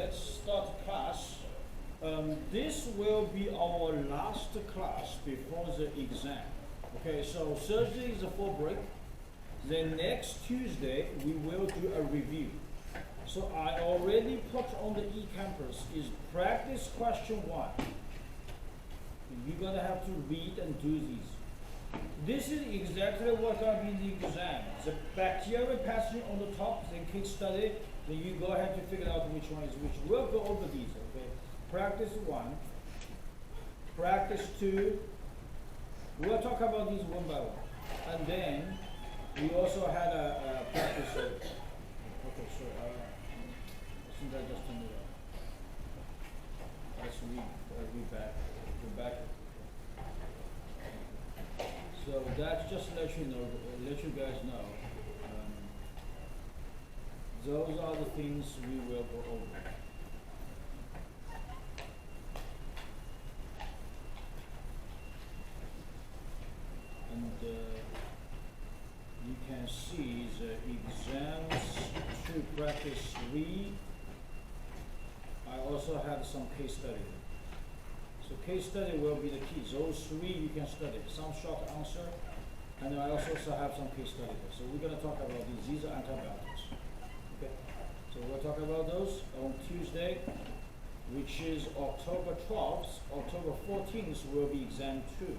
let's start class. This will be our last class before the exam. Okay, so Thursday is a fall break. Then next Tuesday we will do a review. So I already put on the eCampus is practice question 1. You're gonna have to read and do these. This is exactly what's gonna be in the exam. The bacteria pathogen on the top, the case study, then you go ahead to figure out which one is which. We'll go over these, okay? Practice 1, practice 2. We'll talk about these one by one. And then we also had a practice. Okay, so I think I just turned it on. Let's read back. Go back. So that's just to let you know, let you guys know. Those are the things we will go over. And you can see the exams to practice 3. I also have some case study. So case study will be the key. Those 3 you can study. Some short answer, and then I also have some case study. So we're going to talk about these. These are antibiotics. Okay. So we'll talk about those on Tuesday, which is October 12th. October 14th will be exam 2.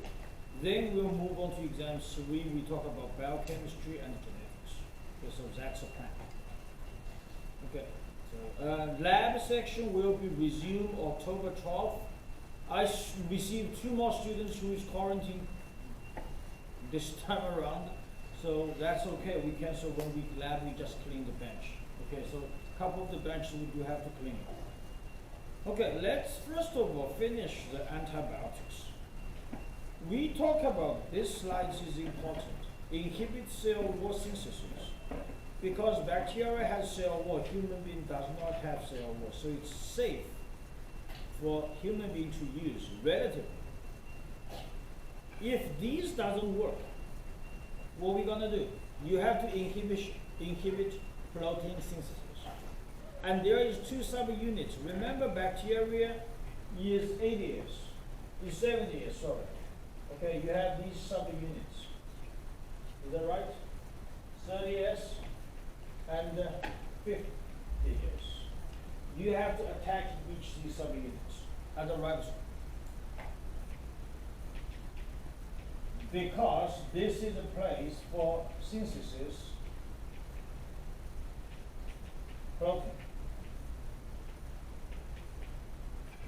Then we'll move on to exam 3. We talk about biochemistry and genetics. Okay, so that's a plan. Okay. So lab section will be resumed October 12th. I received 2 more students who is quarantined this time around, so that's okay. We cancel 1 week lab. We just clean the bench. Okay, so a couple of the benches we do have to clean. Okay, let's first of all finish the antibiotics. We talk about this slide is important. Inhibit cell wall synthesis. Because bacteria has cell wall, human being does not have cell wall, so it's safe for human being to use relatively. If these doesn't work, what are we gonna do? You have to inhibit protein synthesis. And there is 2 subunits. Remember, bacteria is 80S, is 70S, sorry. Okay, you have these subunits. Is that right? 30S and 50S. You have to attack each of these subunits at the ribosome. Because this is a place for synthesis protein.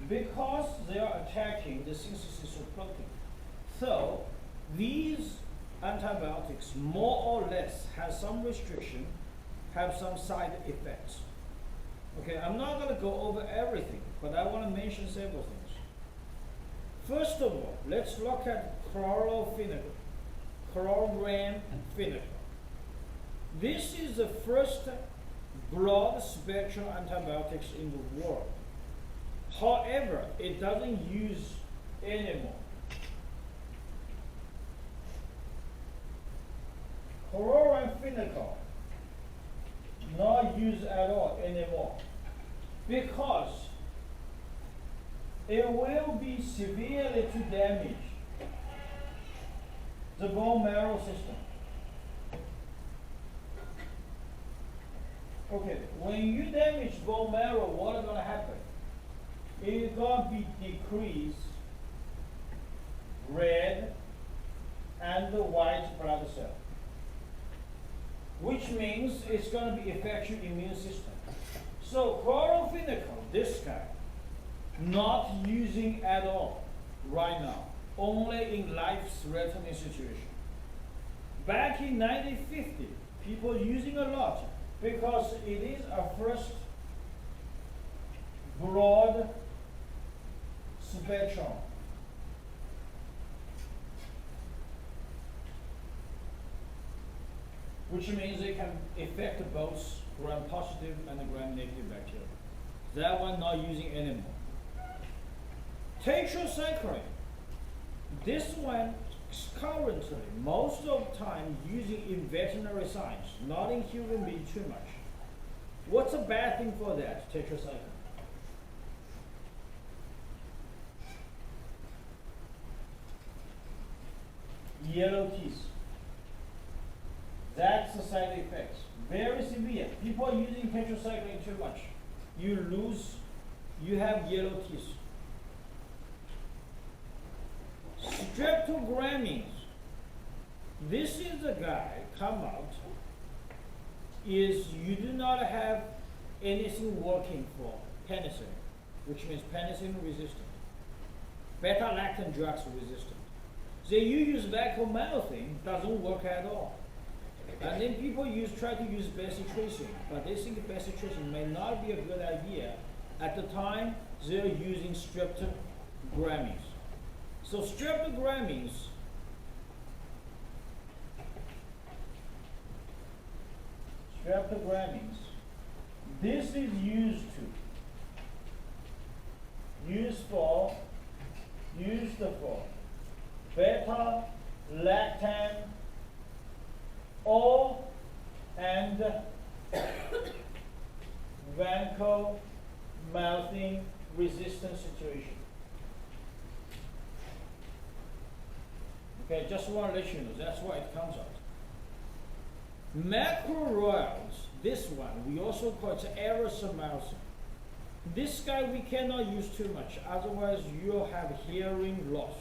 Because they are attacking the synthesis of protein. So these antibiotics more or less have some restriction, have some side effects. Okay, I'm not going to go over everything, but I want to mention several things. First of all, let's look at chloramphenicol. This is the first broad spectrum antibiotics in the world. However, it doesn't use anymore. Chloramphenicol not used at all anymore because it will be severely to damage the bone marrow system. Okay, when you damage bone marrow, what is going to happen? It is going to be decreased red and the white blood cell, which means it's going to be affect your immune system. So chloramphenicol, this guy, not using at all right now, only in life-threatening situation. Back in 1950, people using a lot because it is our first broad spectrum. Which means they can affect both gram-positive and gram-negative bacteria. That one not using anymore. Tetracycline. This one currently, most of the time, using in veterinary science, not in human being too much. What's a bad thing for that, tetracycline? yellow teeth. That's the side effects. Very severe. People are using tetracycline too much. You have yellow teeth. Streptogramming. This is the guy come out is you do not have anything working for penicillin, which means penicillin resistant. Beta-lactam drugs resistant. So you use vancomycin, doesn't work at all. And then people try to use bacitracin, but they think bacitracin may not be a good idea. At the time, they're using streptogramming. So streptogramming, this is used for beta-lactam and vancomycin resistant situation. Okay, just want to let you know, that's why it comes out. Macrolides, this one, we also call it erythromycin. This guy we cannot use too much, otherwise you'll have hearing loss.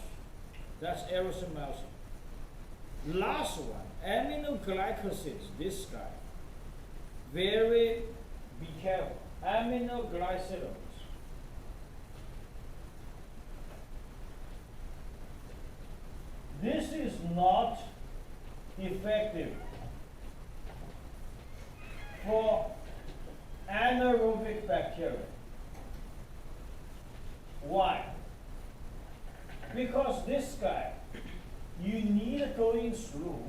That's erythromycin. Last one, aminoglycosides, this guy. Be careful. Aminoglycerides. This is not effective for anaerobic bacteria. Why? Because this guy, you need going through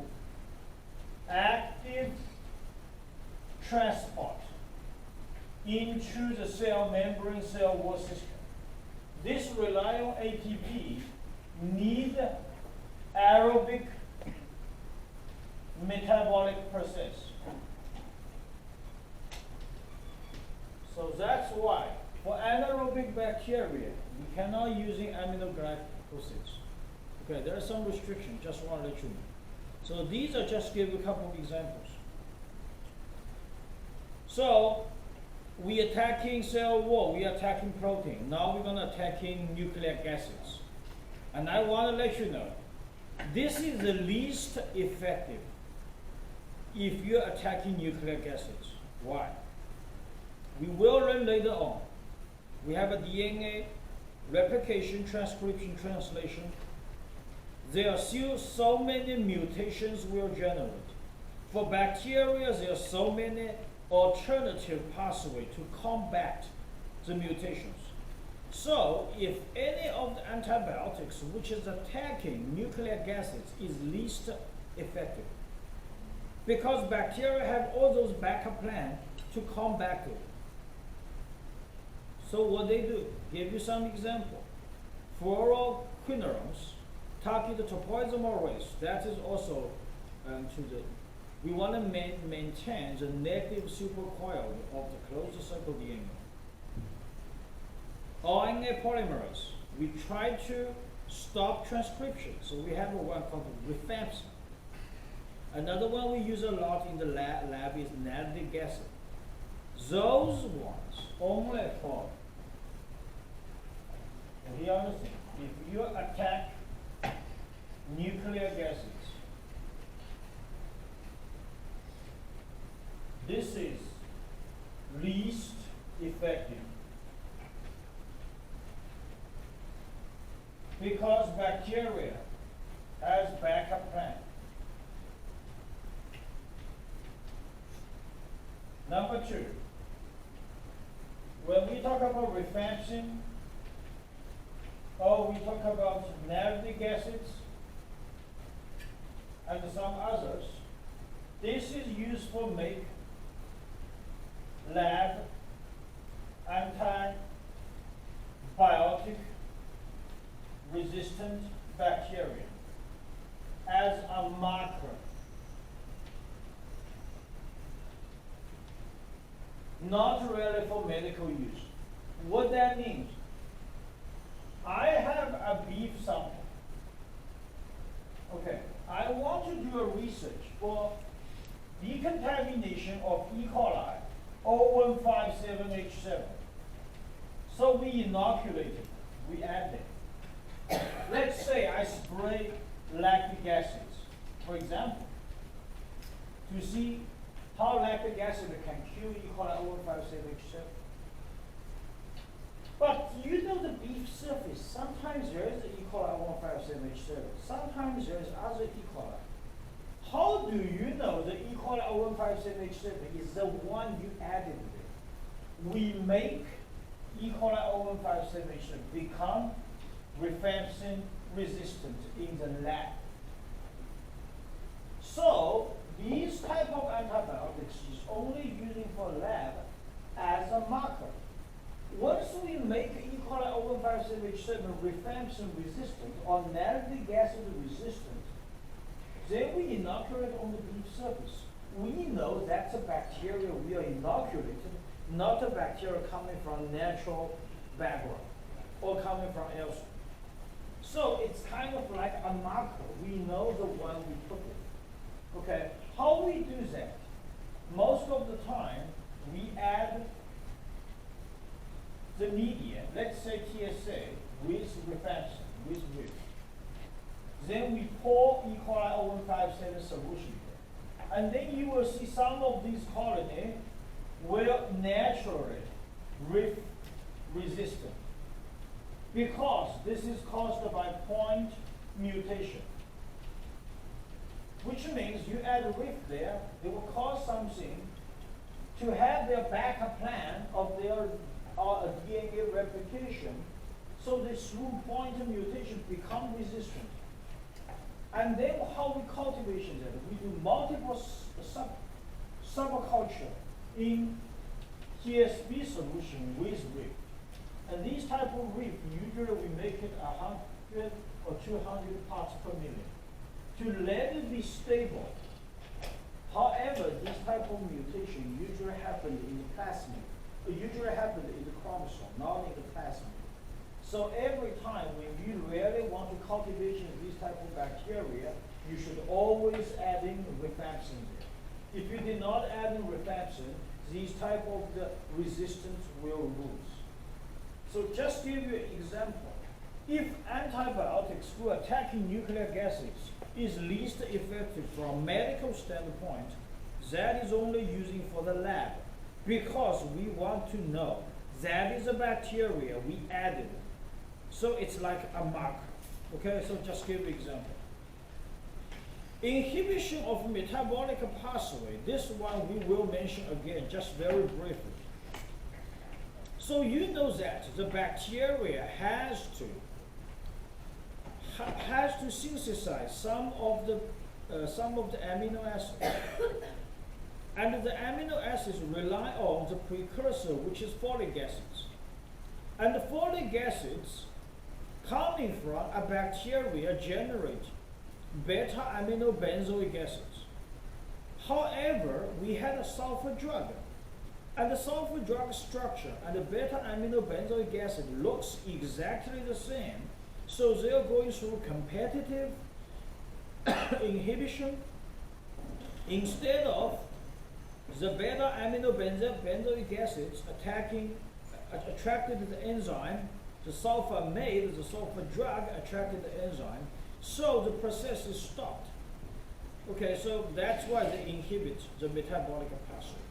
active transport into the cell membrane, cell wall system. This rely on ATP, need aerobic metabolic process. So that's why for anaerobic bacteria, we cannot using aminoglycosides. Okay, there are some restrictions, just want to let you know. So these are just give you a couple of examples. So we attacking cell wall, we attacking protein. Now we're gonna attacking nucleic acids. And I want to let you know, this is the least effective if you're attacking nucleic acids. Why? We will learn later on. We have a DNA replication, transcription, translation. There are still so many mutations will generate. For bacteria, there are so many alternative pathways to combat the mutations. So if any of the antibiotics which is attacking nucleic acids is least effective, because bacteria have all those backup plans to combat it. So what they do, give you some example. Fluoroquinolones target the topoisomerase. That is also we want to maintain the negative supercoil of the closed circle DNA. RNA polymerase, we try to stop transcription. So we have one called rifampicin. Another one we use a lot in the lab is natric acid. Those ones only for, and here understand, if you attack nucleic acids, this is least effective. Because bacteria has backup plan. Number two, when we talk about rifampicin, or we talk about natric acids, and some others, this is used for make lab antibiotic resistant bacteria as a marker. Not really for medical use. What that means, I have a beef sample. Okay, I want to do a research for decontamination of E. coli 0157H7. So we inoculated, we add them. Let's say I spray lactic acids, for example, to see how lactic acid can kill E. coli 0157H7. But you know the beef surface, sometimes there is the E. coli 0157H7, sometimes there is other E. coli. How do you know the E. coli 0157H7 is the one you added there? We make E. coli 0157H7 become rifampicin resistant in the lab. So these type of antibiotics is only using for lab as a marker. Once we make E. coli 0157H7 rifampicin resistant or lactic acid resistant, then we inoculate on the beef surface. We know that's a bacteria we are inoculating, not a bacteria coming from natural background or coming from elsewhere. So it's kind of like a marker. We know the one we put in. Okay, how we do that? Most of the time, we add the media, let's say TSA, with rifampicin, with RIF. Then we pour E. coli 0157 solution there. And then you will see some of these colony will naturally RIF resistant, because this is caused by point mutation. Which means you add a RIF there, it will cause something to have their backup plan of their DNA replication, so this through point mutation become resistant. And then how we cultivation that? We do multiple subculture in TSB solution with RIF. And these type of RIF, usually we make it 100 or 200 parts per million to let it be stable. However, this type of mutation usually happen in the plasmid. It usually happen in the chromosome, not in the plasmid. So every time when you really want to cultivation these type of bacteria, you should always add in rifampicin there. If you did not add in rifampicin, these type of the resistance will lose. So just give you an example. If antibiotics for attacking nucleic acids is least effective from medical standpoint, that is only using for the lab, because we want to know that is a bacteria we added. So it's like a marker. Okay, so just give an example. Inhibition of metabolic pathway. This one we will mention again, just very briefly. So you know that the bacteria has to synthesize some of the amino acids, and the amino acids rely on the precursor, which is folic acids, and the folic acids coming from a bacteria generate beta-aminobenzoic acids. However, we had a sulfur drug, and the sulfur drug structure and the beta-aminobenzoic acid looks exactly the same. So they're going through competitive inhibition. Instead of the beta-aminobenzoic acids attracted the enzyme, the sulfur made the sulfur drug attracted the enzyme, so the process is stopped. Okay, so that's why they inhibit the metabolic pathway.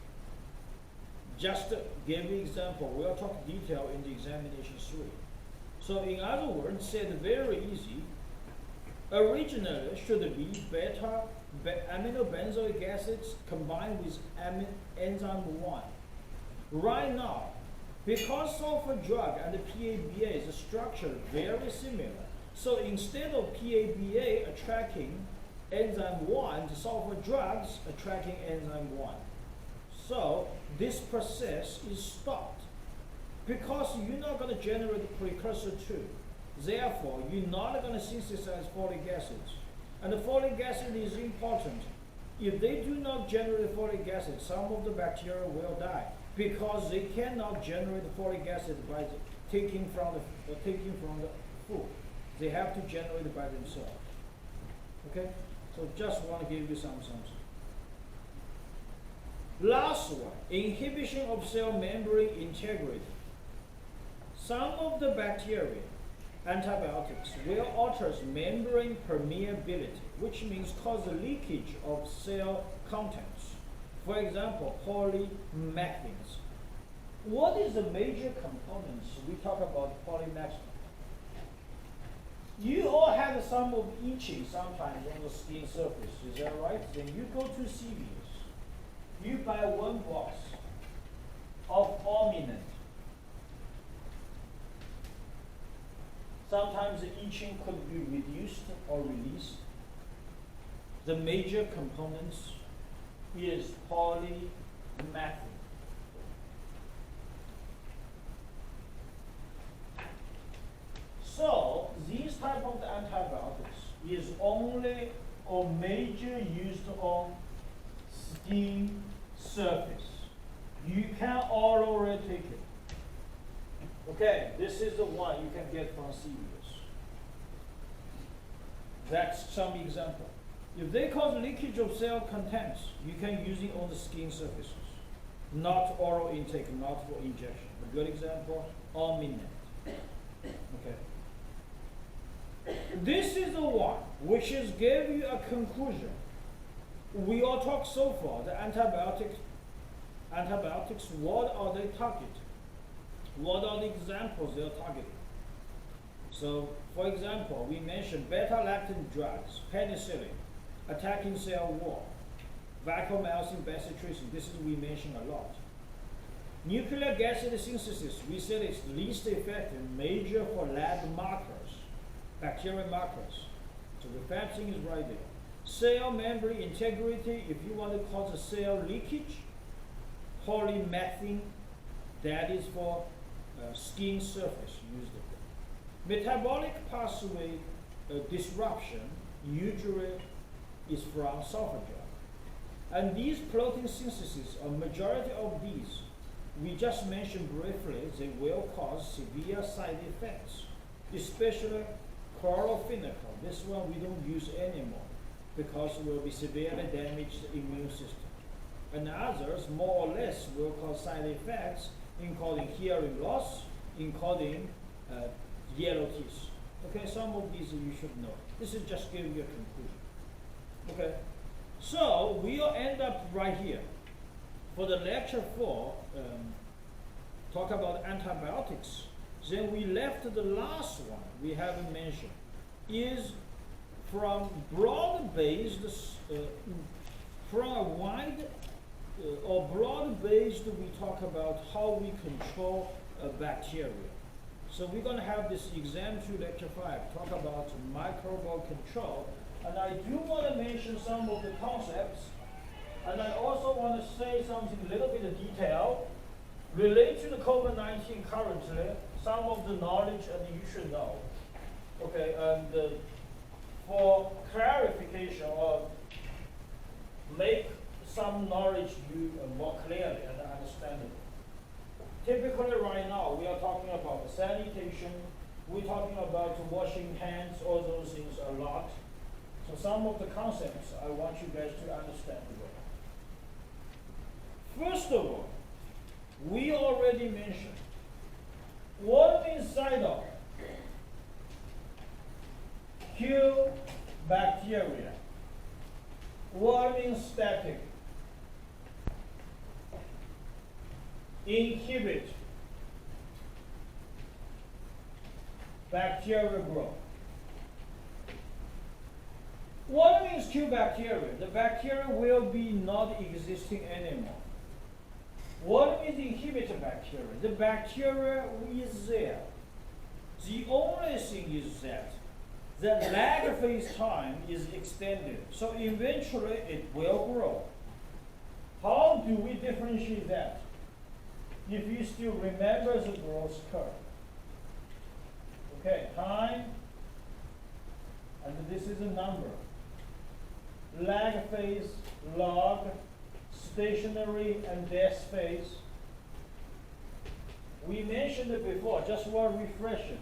Just to give you an example, we'll talk detail in the examination 3. So in other words, said very easy, originally should be beta-aminobenzoic acids combined with enzyme 1. Right now, because sulfur drug and the PABA is a structure very similar, so instead of PABA attracting enzyme 1, the sulfur drugs attracting enzyme 1. So this process is stopped because you're not going to generate the precursor 2. Therefore, you're not going to synthesize folic acids. And the folic acid is important. If they do not generate folic acid, some of the bacteria will die because they cannot generate the folic acid by taking from the food. They have to generate it by themselves. Okay? So just want to give you something. Last one, inhibition of cell membrane integrity. Some of the bacteria, antibiotics, will alter membrane permeability, which means cause the leakage of cell contents. For example, polymethylene. What is the major components we talk about polymethylene? You all have some of itching sometimes on the skin surface, is that right? Then you go to CVS, you buy one box of alminate. Sometimes the itching could be reduced or released. The major components is polymethylene. So these type of antibiotics is only or major used on skin surface. You can orally take it. Okay, this is the one you can get from CVS. That's some example. If they cause leakage of cell contents, you can use it on the skin surfaces. Not oral intake, not for injection. A good example, alminate. Okay. This is the one which is give you a conclusion. We all talk so far, the antibiotics, what are they targeting? What are the examples they are targeting? So, for example, we mentioned beta-lactam drugs, penicillin, attacking cell wall, vancomycin, bacitracin, this is we mentioned a lot. Nucleic acid synthesis, we said it's least effective, major for lab markers, bacterial markers. So the fat thing is right there. Cell membrane integrity, if you want to cause a cell leakage, polymethylene, that is for skin surface, used it. Metabolic pathway disruption usually is from sulfur drug. And these protein synthesis, a majority of these, we just mentioned briefly, they will cause severe side effects, especially chlorophynical. This one we don't use anymore because it will be severely damage the immune system. And others, more or less, will cause side effects, including hearing loss, including yellow teeth. Okay, some of these you should know. This is just giving you a conclusion. Okay, so we'll end up right here. For the lecture 4, talk about antibiotics. Then we left the last one we haven't mentioned, is from broad-based, from a wide or broad-based, we talk about how we control bacteria. So we're going to have this exam 2, lecture 5, talk about microbial control. And I do want to mention some of the concepts. And I also want to say something a little bit of detail related to the COVID-19 currently, some of the knowledge and you should know. Okay, and for clarification or make some knowledge you more clearly and understandable. Typically right now we are talking about sanitation, we're talking about washing hands, all those things a lot. So some of the concepts I want you guys to understand well. First of all, we already mentioned what means cytol? Kill bacteria. What means static? Inhibit bacterial growth. What means kill bacteria? The bacteria will be not existing anymore. What means inhibit bacteria? The bacteria is there. The only thing is that the lag phase time is extended. So eventually it will grow. How do we differentiate that? If you still remember the growth curve. Okay, time, and this is a number. Lag phase, log, stationary, and death phase. We mentioned it before, just want to refresh it.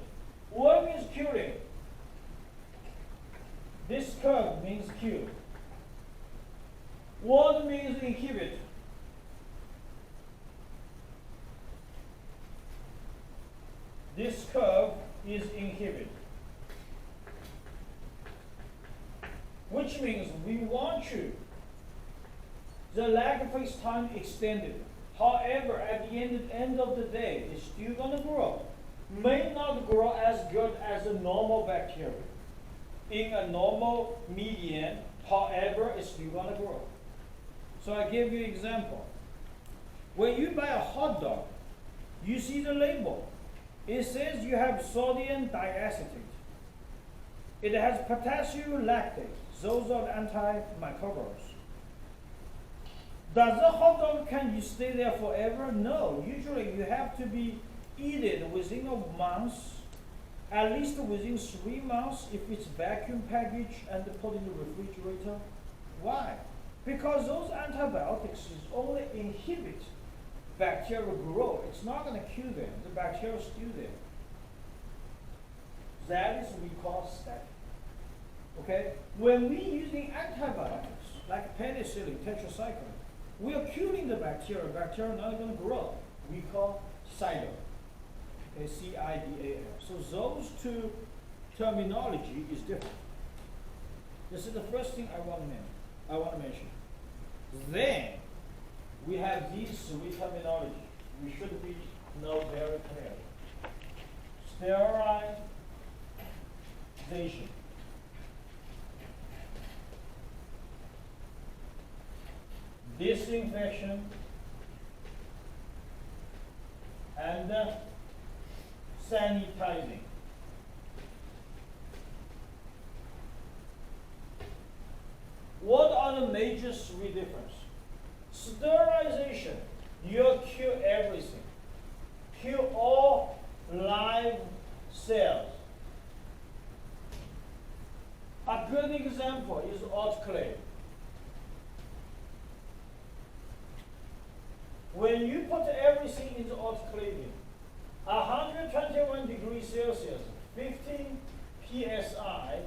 What means curing? This curve means Q. What means inhibit? This curve is inhibit. Which means we want the lag phase time extended. However, at the end of the day, it's still going to grow. May not grow as good as a normal bacteria. In a normal medium, however, it's still going to grow. So I give you an example. When you buy a hot dog, you see the label. It says you have sodium diacetate. It has potassium lactate. Those are antimicrobials. Does the hot dog, can you stay there forever? No. Usually you have to be eaten within a month, at least within 3 months if it's vacuum packaged and put in the refrigerator. Why? Because those antibiotics is only inhibit bacterial growth. It's not going to kill them. The bacteria is still there. That is what we call static. Okay? When we're using antibiotics, like penicillin, tetracycline, we are killing the bacteria. Bacteria are not going to grow. We call CIDAL. Okay, CIDAL. So those two terminology is different. This is the first thing I want to mention. Then we have these three terminology. We should know very clearly. Sterilization. Disinfection and sanitizing. What are the major three differences? Sterilization, you kill everything. Kill all live cells. A good example is autoclave. When you put everything into autoclaving, 121 degrees Celsius, 15 psi,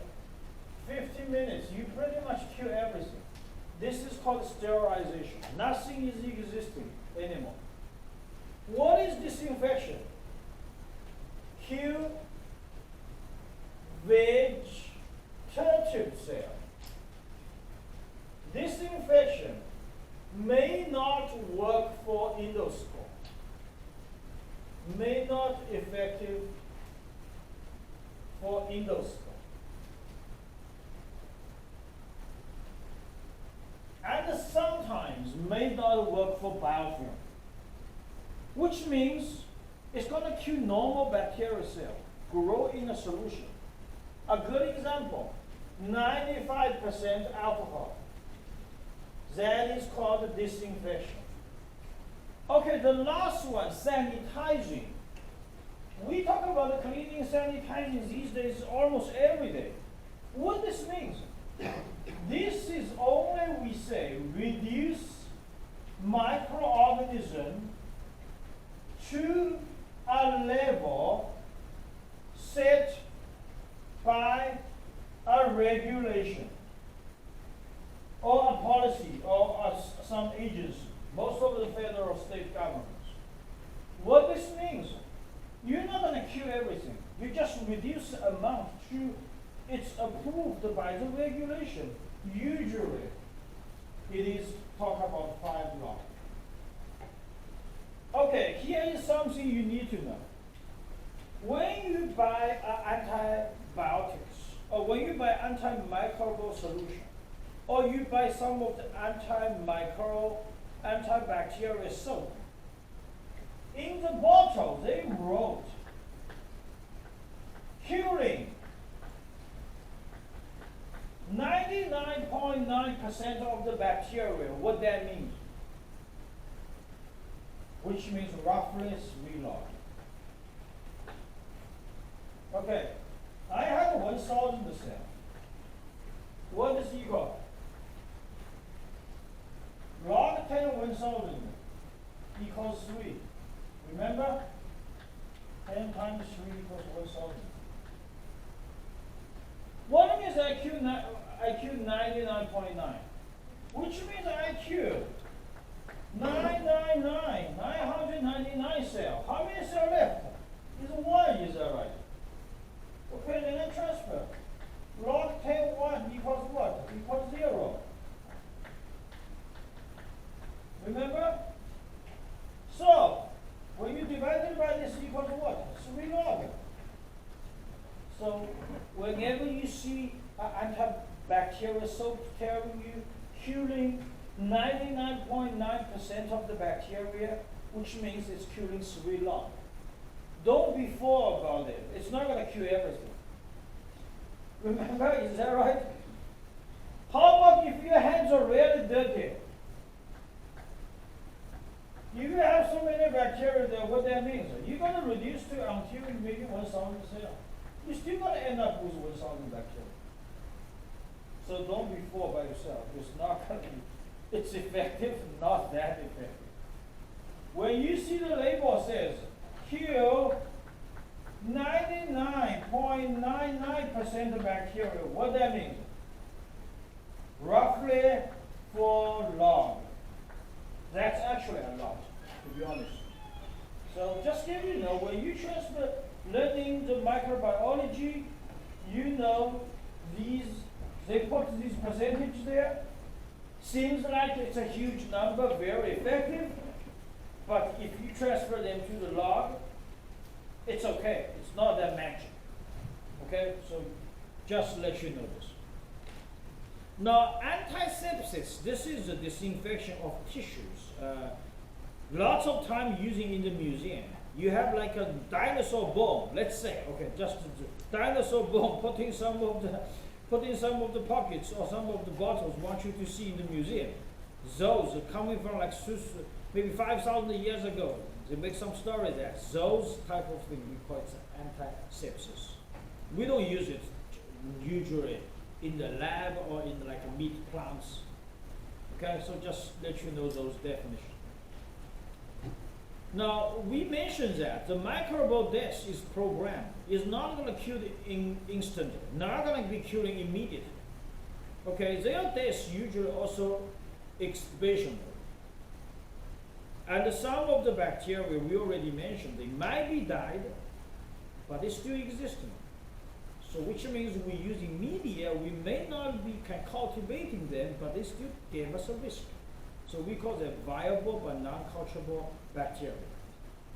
50 minutes, you pretty much kill everything. This is called sterilization. Nothing is existing anymore. What is disinfection? Kill vegetative cell. Disinfection may not work for endoscope, may not effective for endoscope. And sometimes may not work for biofilm, which means it's going to kill normal bacterial cell, grow in a solution. A good example, 95% alcohol. That is called disinfection. Okay, the last one, sanitizing. We talk about cleaning, sanitizing these days almost every day. What this means? This is only, we say, reduce microorganism to a level set by a regulation or a policy or some agency, most of the federal state governments. What this means, you're not going to kill everything. You just reduce the amount to, it's approved by the regulation. Usually, it is talk about 5 log. Okay, here is something you need to know. When you buy antibiotics, or when you buy antimicrobial solution, or you buy some of the antibacterial soap, in the bottle they wrote curing 99.9% of the bacteria. What that means? Which means roughly 3 log. Okay, I have 1,000 cell. What is equal? Log 10 of 1,000 equals 3. Remember? 10 times 3 equals 1,000. What is means IQ 99.9? Which means IQ 999 cells. How many cells left? Is 1, is that right? Okay, then transfer. Log 10 1 equals what? Equals 0. Remember? So, when you divide it by this equals what? 3 log. So, whenever you see antibacterial soap telling you killing 99.9% of the bacteria, which means it's killing 3 log. Don't be fooled about it. It's not going to kill everything. Remember, is that right? How about if your hands are really dirty? If you have so many bacteria there, what that means? You're going to reduce to until you make it 1,000 cells. You're still going to end up with 1,000 bacteria. So don't be fooled by yourself. It's not going to be, it's effective, not that effective. When you see the label says, kill 99.99% of bacteria, what that means? Roughly 4 log. That's actually a lot, to be honest. So just so you know, when you transfer learning the microbiology, you know they put these percentage there. Seems like it's a huge number, very effective. But if you transfer them to the log, it's okay. It's not that magic. Okay? So just to let you know this. Now, antisepsis, this is a disinfection of tissues. Lots of time using in the museum. You have like a dinosaur bone, let's say, okay, just a dinosaur bone, put in some of the pockets or some of the bottles want you to see in the museum. Those are coming from like maybe 5,000 years ago. They make some story there. Those type of thing we call it antisepsis. We don't use it usually in the lab or in like meat plants. Okay, so just let you know those definitions. Now, we mentioned that the microbial death is programmed. It's not going to kill instantly, not going to be killing immediately. Okay, their death usually also exhibitional. And some of the bacteria we already mentioned, they might be died, but they still existing. So which means we're using media, we may not be cultivating them, but they still give us a risk. So we call them viable but non-culturable bacteria.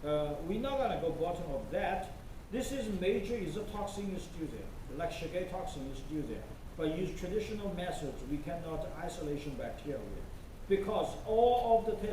We're not going to go bottom of that. This is major isotoxin is still there. Like Shiga toxin is still there. But use traditional methods, we cannot isolation bacteria because all of the